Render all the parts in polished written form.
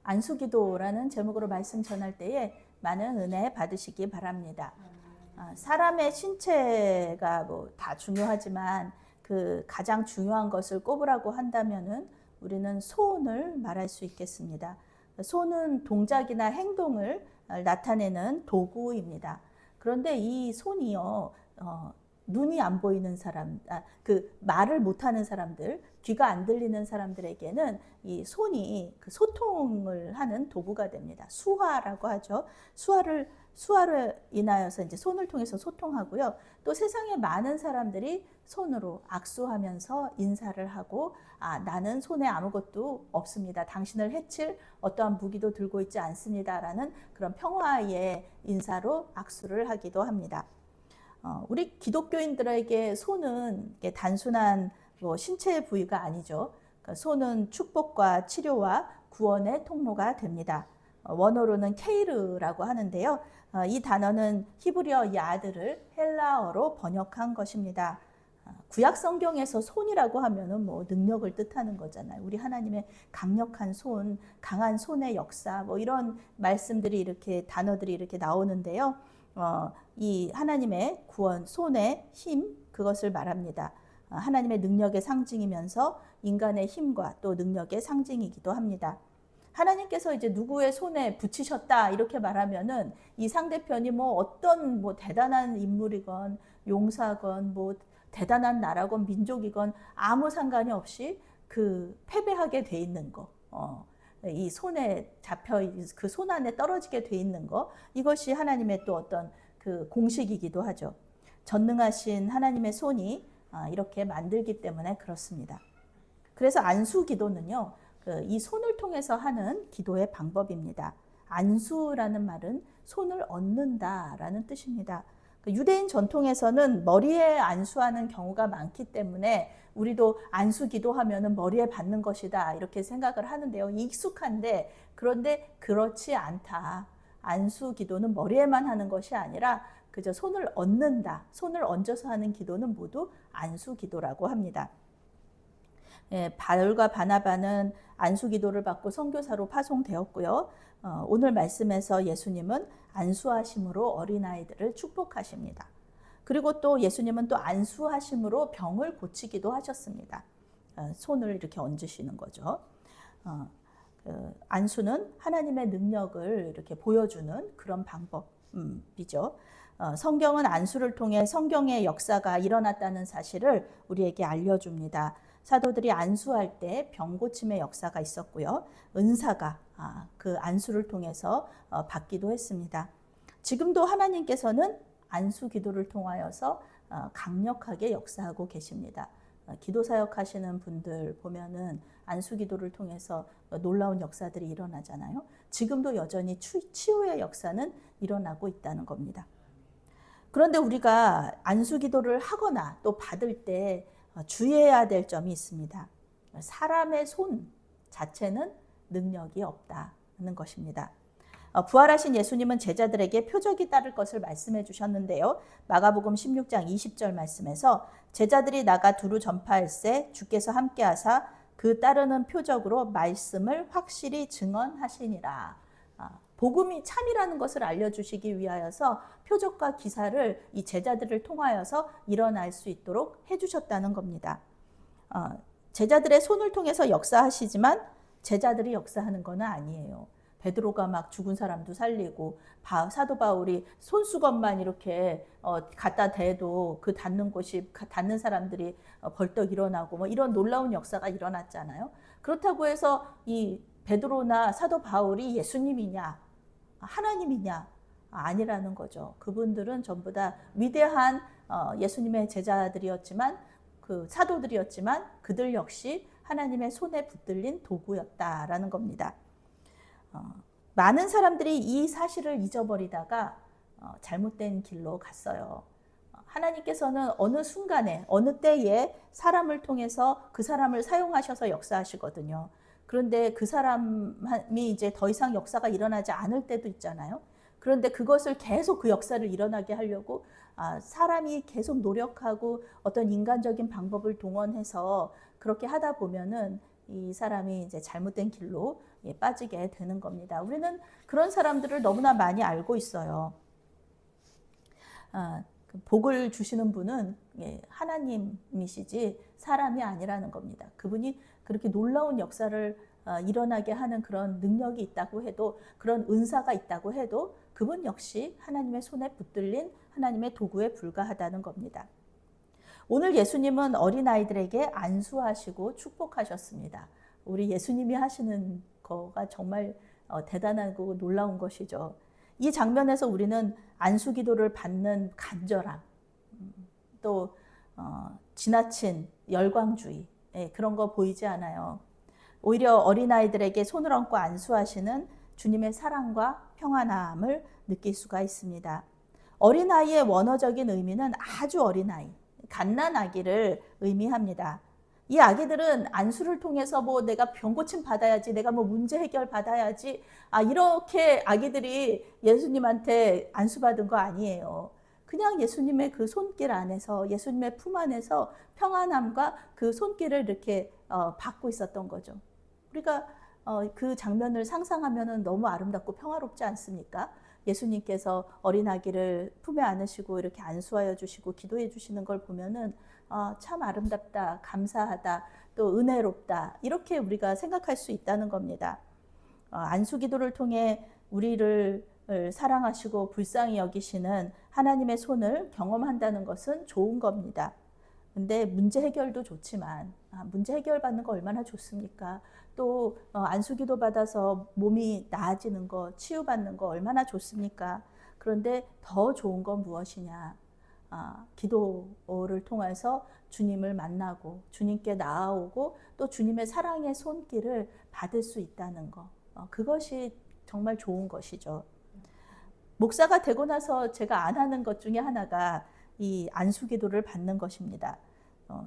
안수기도라는 제목으로 말씀 전할 때에 많은 은혜 받으시기 바랍니다. 사람의 신체가 뭐 다 중요하지만 그 가장 중요한 것을 꼽으라고 한다면은 우리는 손을 말할 수 있겠습니다. 손은 동작이나 행동을 나타내는 도구입니다. 그런데 이 손이요, 눈이 안 보이는 사람, 그 말을 못하는 사람들, 귀가 안 들리는 사람들에게는 이 손이 그 소통을 하는 도구가 됩니다. 수화라고 하죠. 수화를 인하여서 이제 손을 통해서 소통하고요. 또 세상에 많은 사람들이 손으로 악수하면서 인사를 하고, 나는 손에 아무것도 없습니다. 당신을 해칠 어떠한 무기도 들고 있지 않습니다라는 그런 평화의 인사로 악수를 하기도 합니다. 우리 기독교인들에게 손은 단순한 신체의 부위가 아니죠. 그러니까 손은 축복과 치료와 구원의 통로가 됩니다. 원어로는 케이르라고 하는데요. 이 단어는 히브리어 야드를 헬라어로 번역한 것입니다. 구약 성경에서 손이라고 하면은 능력을 뜻하는 거잖아요. 우리 하나님의 강력한 손, 강한 손의 역사, 이런 말씀들이 이렇게 단어들이 이렇게 나오는데요. 이 하나님의 구원, 손의 힘, 그것을 말합니다. 하나님의 능력의 상징이면서 인간의 힘과 또 능력의 상징이기도 합니다. 하나님께서 이제 누구의 손에 붙이셨다 이렇게 말하면은 이 상대편이 어떤 대단한 인물이건 용사건 대단한 나라건 민족이건 아무 상관이 없이 그 패배하게 돼 있는 거, 이 손에 잡혀 그 손 안에 떨어지게 돼 있는 거, 이것이 하나님의 또 어떤 그 공식이기도 하죠. 전능하신 하나님의 손이 이렇게 만들기 때문에 그렇습니다. 그래서 안수 기도는요, 이 손을 통해서 하는 기도의 방법입니다. 안수라는 말은 손을 얻는다라는 뜻입니다. 유대인 전통에서는 머리에 안수하는 경우가 많기 때문에 우리도 안수 기도하면은 머리에 받는 것이다 이렇게 생각을 하는데요. 익숙한데, 그런데 그렇지 않다. 안수 기도는 머리에만 하는 것이 아니라 그저 손을 얻는다. 손을 얹어서 하는 기도는 모두 안수 기도라고 합니다. 바울과 바나바는 안수 기도를 받고 선교사로 파송되었고요. 오늘 말씀에서 예수님은 안수하심으로 어린아이들을 축복하십니다. 그리고 또 예수님은 또 안수하심으로 병을 고치기도 하셨습니다. 손을 이렇게 얹으시는 거죠. 안수는 하나님의 능력을 이렇게 보여주는 그런 방법이죠. 성경은 안수를 통해 성경의 역사가 일어났다는 사실을 우리에게 알려줍니다. 사도들이 안수할 때 병 고침의 역사가 있었고요. 은사가 그 안수를 통해서 받기도 했습니다. 지금도 하나님께서는 안수 기도를 통하여서 강력하게 역사하고 계십니다. 기도 사역하시는 분들 보면은 안수 기도를 통해서 놀라운 역사들이 일어나잖아요. 지금도 여전히 치유의 역사는 일어나고 있다는 겁니다. 그런데 우리가 안수 기도를 하거나 또 받을 때 주의해야 될 점이 있습니다. 사람의 손 자체는 능력이 없다는 것입니다. 부활하신 예수님은 제자들에게 표적이 따를 것을 말씀해 주셨는데요. 마가복음 16장 20절 말씀에서 제자들이 나가 두루 전파할세 주께서 함께하사 그 따르는 표적으로 말씀을 확실히 증언하시니라. 복음이 참이라는 것을 알려주시기 위하여서 표적과 기사를 이 제자들을 통하여서 일어날 수 있도록 해주셨다는 겁니다. 제자들의 손을 통해서 역사하시지만 제자들이 역사하는 건 아니에요. 베드로가 막 죽은 사람도 살리고 사도 바울이 손수건만 이렇게 갖다 대도 그 닿는 곳이 닿는 사람들이 벌떡 일어나고 이런 놀라운 역사가 일어났잖아요. 그렇다고 해서 이 베드로나 사도 바울이 예수님이냐 하나님이냐 아니라는 거죠. 그분들은 전부 다 위대한 예수님의 제자들이었지만 그 사도들이었지만 그들 역시 하나님의 손에 붙들린 도구였다라는 겁니다. 많은 사람들이 이 사실을 잊어버리다가 잘못된 길로 갔어요. 하나님께서는 어느 순간에 어느 때에 사람을 통해서 그 사람을 사용하셔서 역사하시거든요. 그런데 그 사람이 이제 더 이상 역사가 일어나지 않을 때도 있잖아요. 그런데 그것을 계속 그 역사를 일어나게 하려고 사람이 계속 노력하고 어떤 인간적인 방법을 동원해서 그렇게 하다 보면은 이 사람이 이제 잘못된 길로 빠지게 되는 겁니다. 우리는 그런 사람들을 너무나 많이 알고 있어요. 복을 주시는 분은 하나님이시지 사람이 아니라는 겁니다. 그분이 그렇게 놀라운 역사를 일어나게 하는 그런 능력이 있다고 해도, 그런 은사가 있다고 해도 그분 역시 하나님의 손에 붙들린 하나님의 도구에 불과하다는 겁니다. 오늘 예수님은 어린아이들에게 안수하시고 축복하셨습니다. 우리 예수님이 하시는 거가 정말 대단하고 놀라운 것이죠. 이 장면에서 우리는 안수기도를 받는 간절함, 또 지나친 열광주의, 그런 거 보이지 않아요. 오히려 어린아이들에게 손을 얹고 안수하시는 주님의 사랑과 평안함을 느낄 수가 있습니다. 어린아이의 원어적인 의미는 아주 어린아이, 갓난아기를 의미합니다. 이 아기들은 안수를 통해서 뭐 내가 병고침 받아야지, 내가 뭐 문제 해결 받아야지, 이렇게 아기들이 예수님한테 안수받은 거 아니에요. 그냥 예수님의 그 손길 안에서, 예수님의 품 안에서 평안함과 그 손길을 이렇게 받고 있었던 거죠. 우리가 그 장면을 상상하면 너무 아름답고 평화롭지 않습니까? 예수님께서 어린 아기를 품에 안으시고 이렇게 안수하여 주시고 기도해 주시는 걸 보면은 참 아름답다, 감사하다, 또 은혜롭다, 이렇게 우리가 생각할 수 있다는 겁니다. 안수 기도를 통해 우리를 사랑하시고 불쌍히 여기시는 하나님의 손을 경험한다는 것은 좋은 겁니다. 근데 문제 해결도 좋지만 문제 해결 받는 거 얼마나 좋습니까? 또 안수기도 받아서 몸이 나아지는 거, 치유받는 거 얼마나 좋습니까? 그런데 더 좋은 건 무엇이냐? 기도를 통해서 주님을 만나고 주님께 나아오고 또 주님의 사랑의 손길을 받을 수 있다는 거, 그것이 정말 좋은 것이죠. 목사가 되고 나서 제가 안 하는 것 중에 하나가 이 안수기도를 받는 것입니다.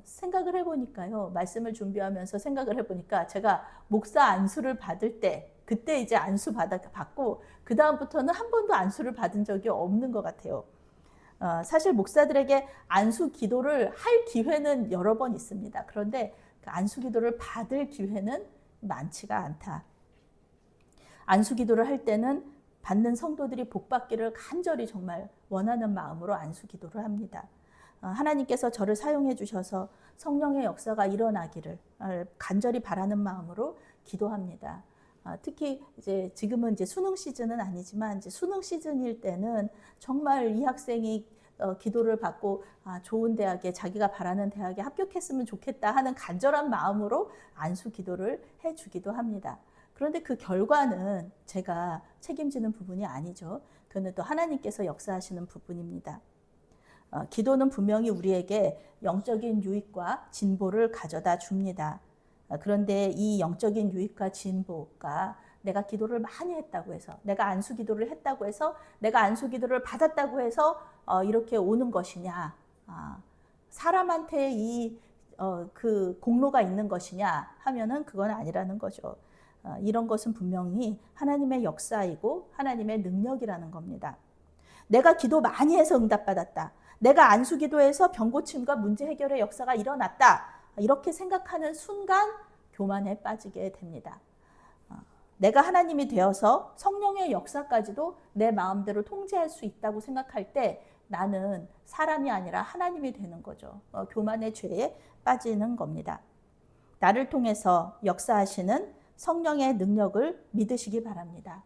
생각을 해보니까요, 말씀을 준비하면서 생각을 해보니까 제가 목사 안수를 받을 때, 그때 이제 안수 받고 그 다음부터는 한 번도 안수를 받은 적이 없는 것 같아요. 사실 목사들에게 안수 기도를 할 기회는 여러 번 있습니다. 그런데 그 안수 기도를 받을 기회는 많지가 않다. 안수 기도를 할 때는 받는 성도들이 복 받기를 간절히 정말 원하는 마음으로 안수 기도를 합니다. 하나님께서 저를 사용해 주셔서 성령의 역사가 일어나기를 간절히 바라는 마음으로 기도합니다. 특히 이제 지금은 이제 수능 시즌은 아니지만 이제 수능 시즌일 때는 정말 이 학생이 기도를 받고 좋은 대학에, 자기가 바라는 대학에 합격했으면 좋겠다 하는 간절한 마음으로 안수 기도를 해주기도 합니다. 그런데 그 결과는 제가 책임지는 부분이 아니죠. 그는 또 하나님께서 역사하시는 부분입니다. 기도는 분명히 우리에게 영적인 유익과 진보를 가져다 줍니다. 그런데 이 영적인 유익과 진보가 내가 기도를 많이 했다고 해서, 내가 안수 기도를 했다고 해서, 내가 안수 기도를 받았다고 해서 이렇게 오는 것이냐, 사람한테 그 공로가 있는 것이냐 하면은 그건 아니라는 거죠. 이런 것은 분명히 하나님의 역사이고 하나님의 능력이라는 겁니다. 내가 기도 많이 해서 응답받았다, 내가 안수 기도해서 병고침과 문제 해결의 역사가 일어났다, 이렇게 생각하는 순간 교만에 빠지게 됩니다. 내가 하나님이 되어서 성령의 역사까지도 내 마음대로 통제할 수 있다고 생각할 때 나는 사람이 아니라 하나님이 되는 거죠. 교만의 죄에 빠지는 겁니다. 나를 통해서 역사하시는 성령의 능력을 믿으시기 바랍니다.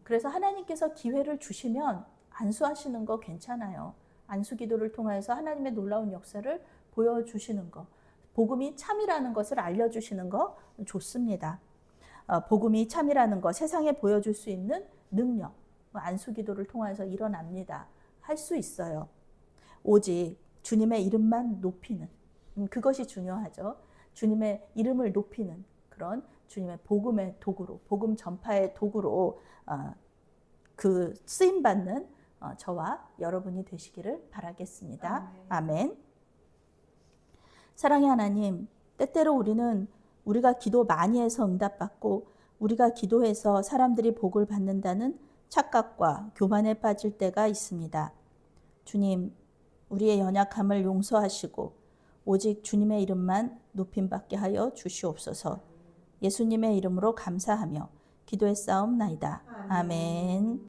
그래서 하나님께서 기회를 주시면 안수하시는 거 괜찮아요. 안수 기도를 통해서 하나님의 놀라운 역사를 보여주시는 거, 복음이 참이라는 것을 알려주시는 거 좋습니다. 복음이 참이라는 것, 세상에 보여줄 수 있는 능력, 안수 기도를 통해서 일어납니다. 할 수 있어요. 오직 주님의 이름만 높이는, 그것이 중요하죠. 주님의 이름을 높이는 그런 주님의 복음의 도구로, 복음 전파의 도구로 그 쓰임받는 저와 여러분이 되시기를 바라겠습니다. 아멘. 사랑의 하나님, 때때로 우리는 우리가 기도 많이 해서 응답받고 우리가 기도해서 사람들이 복을 받는다는 착각과 교만에 빠질 때가 있습니다. 주님, 우리의 연약함을 용서하시고 오직 주님의 이름만 높임받게 하여 주시옵소서. 예수님의 이름으로 감사하며 기도했사옵나이다. 아멘.